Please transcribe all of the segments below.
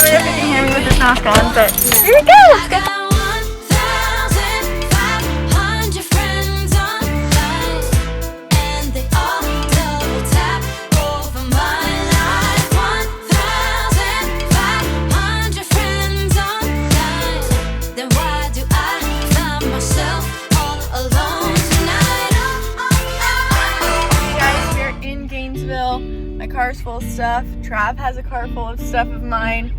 sorry if you can hear me with this mask on, but here we go. Let's go. My car's full of stuff. Trav has a car full of stuff of mine.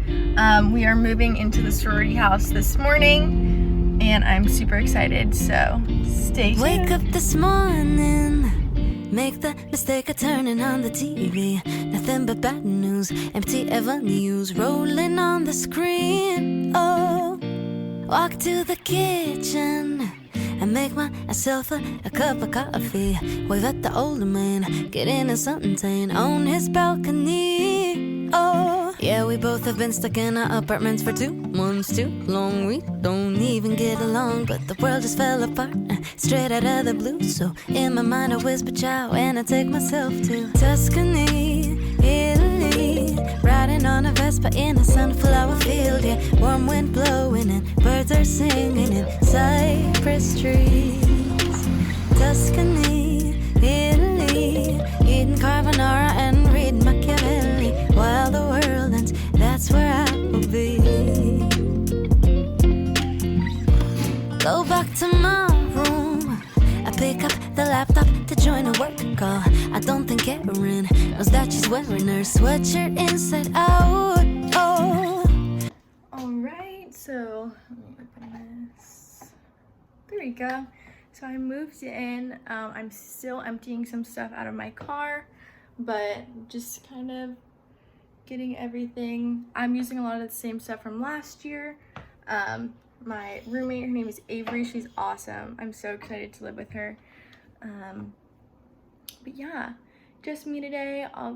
We are moving into the sorority house this morning and I'm super excited, so stay tuned. Wake up this morning, make the mistake of turning on the TV. Nothing but bad news, empty avenues rolling on the screen. Oh, walk to the kitchen and make myself a cup of coffee. Wave at the older man, get in a suntan on his balcony. Oh, yeah, we both have been stuck in our apartments for 2 months too long. We don't even get along, but the world just fell apart straight out of the blue. So in my mind I whisper ciao and I take myself to Tuscany, Italy, riding on a Vespa in a sunflower field. Yeah, warm wind blowing and birds are singing in cypress trees. Tuscany, Italy, eating carbonara and reading Machiavelli. While the world ends, that's where I will be. Go back to my room, I pick up the laptop to join a work call. I don't think Erin knows that she's wearing her sweatshirt inside out. Oh. Alright, so let me open this. There we go. So I moved in. I'm still emptying some stuff out of my car, but just kind of getting everything. I'm using a lot of the same stuff from last year. My roommate, her name is Avery. She's awesome. I'm so excited to live with her. But yeah, just me today. I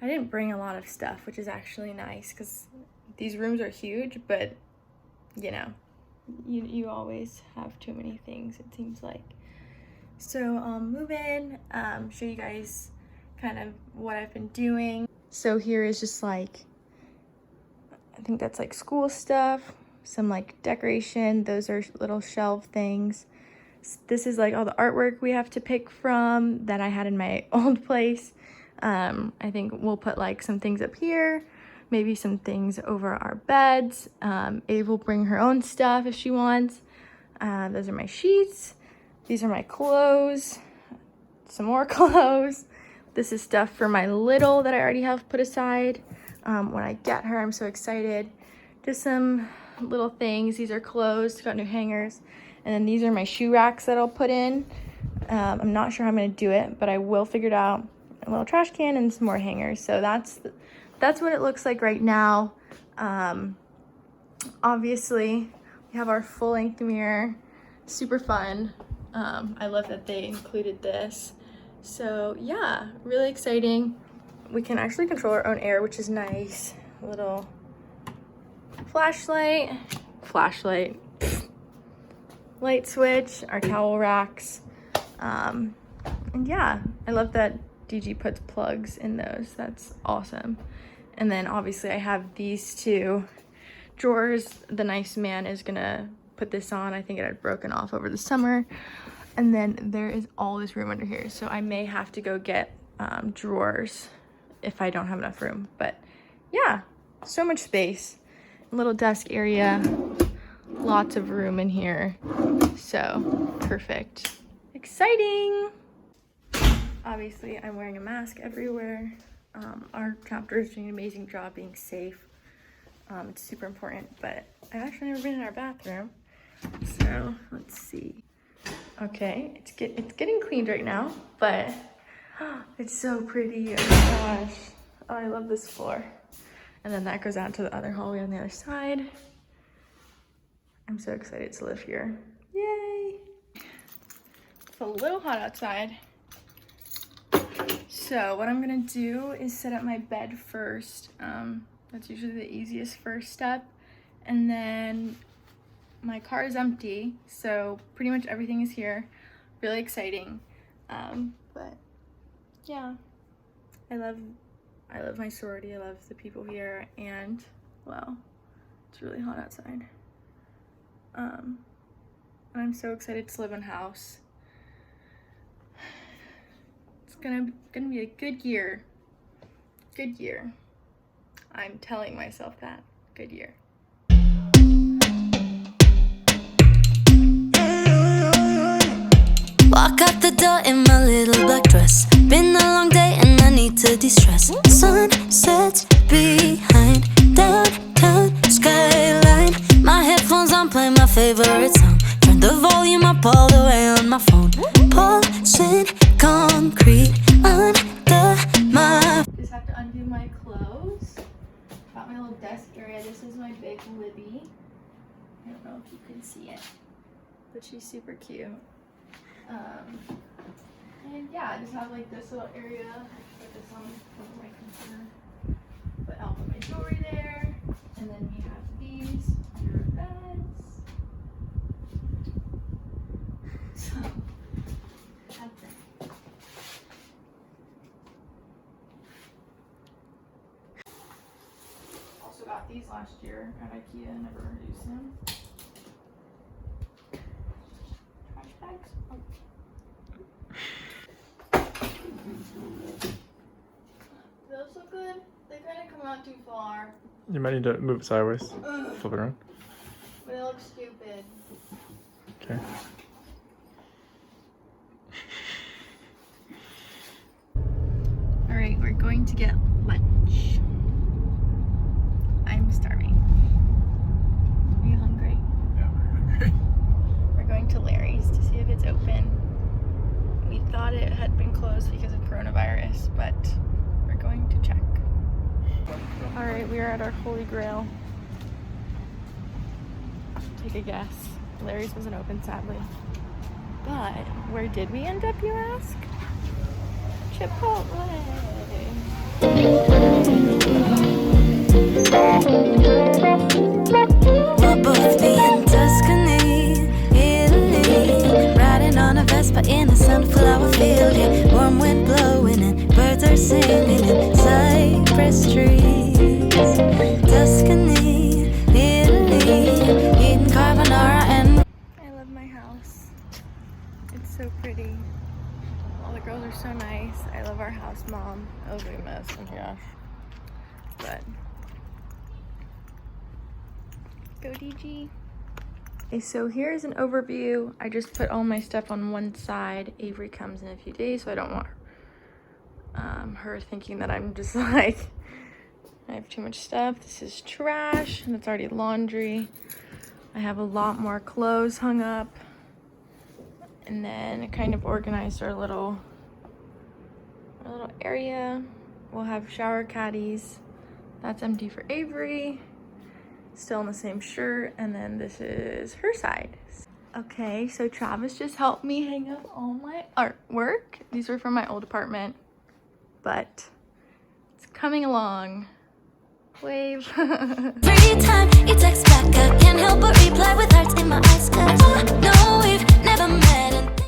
didn't bring a lot of stuff, which is actually nice because these rooms are huge, but you know, you always have too many things, it seems like. So I'll move in, show you guys kind of what I've been doing. So here is just like, I think that's like school stuff, some like decoration. Those are little shelf things. This is like all the artwork we have to pick from that I had in my old place. I think we'll put like some things up here, maybe some things over our beds. Ave will bring her own stuff if she wants. Those are my sheets. These are my clothes, some more clothes. This is stuff for my little that I already have put aside. When I get her, I'm so excited. Just some little things. These are clothes, got new hangers. And then these are my shoe racks that I'll put in. I'm not sure how I'm gonna do it, but I will figure it out. A little trash can and some more hangers. So that's what it looks like right now. Obviously, we have our full-length mirror. Super fun. I love that they included this. So yeah, really exciting. We can actually control our own air, which is nice. A little flashlight, light switch, our towel racks. And yeah, I love that DG puts plugs in those. That's awesome. And then obviously I have these two drawers. The nice man is gonna put this on. I think it had broken off over the summer. And then there is all this room under here. So I may have to go get drawers if I don't have enough room. But yeah, so much space. A little desk area, lots of room in here. So perfect. Exciting. Obviously I'm wearing a mask everywhere. Our chapter is doing an amazing job being safe. It's super important, but I've actually never been in our bathroom. So let's see. Okay, it's getting cleaned right now, but it's so pretty. Oh my gosh. Oh, I love this floor. And then that goes out to the other hallway on the other side. I'm so excited to live here. Yay! It's a little hot outside. So what I'm gonna do is set up my bed first. That's usually the easiest first step. And then my car is empty, so pretty much everything is here. Really exciting. But yeah, I love I love my sorority, I love the people here, and, well, it's really hot outside. And I'm so excited to live in house. It's gonna be a good year. Good year. I'm telling myself that. Good year. Walk out the door in my little black dress. Been a long day and I need to de-stress. Sun sets behind downtown skyline. My headphones on, play my favorite song. Turn the volume up all the way on my phone. Pulsing concrete under my... Just have to undo my clothes. Got my little desk area. This is my big Libby. I don't know if you can see it, but she's super cute. And yeah, I just have like this little area. Put this on my computer. But I'll put my jewelry there. And then we have these under beds. So that's it. Also got these last year at IKEA, never used them. Trash bags. Oh. Those look good. They kind of come out too far. You might need to move it sideways. Ugh. Flip it around. But it looks stupid. Okay. Alright, we're going to get lunch. I'm starving. Are you hungry? Yeah, I'm hungry. We're going to Larry's to see if it's open. We thought it had been closed because of coronavirus, but we're going to check. Alright, we are at our Holy Grail. Take a guess. Larry's wasn't open, sadly. But where did we end up, you ask? Chipotle. We'll both be in Tuscany, Italy, riding on a Vespa in a sunflower field. Yeah, warm wind blowing and birds are singing in cypress trees. Tuscany, Italy, eating carbonara and... I love my house. It's so pretty. All the girls are so nice. I love our house, Mom. Ugly mess, oh my gosh. But go DG. Okay, so here's an overview. I just put all my stuff on one side. Avery comes in a few days, so I don't want her thinking that I'm just like, I have too much stuff. This is trash, and it's already laundry. I have a lot more clothes hung up. And then I kind of organized our little area. We'll have shower caddies. That's empty for Avery. Still in the same shirt. And then this is her side. Okay, so Travis just helped me hang up all my artwork. These were from my old apartment, but it's coming along. Wave. Free time, you text back, I can't help but reply with hearts in my eyes. 'Cause I know we've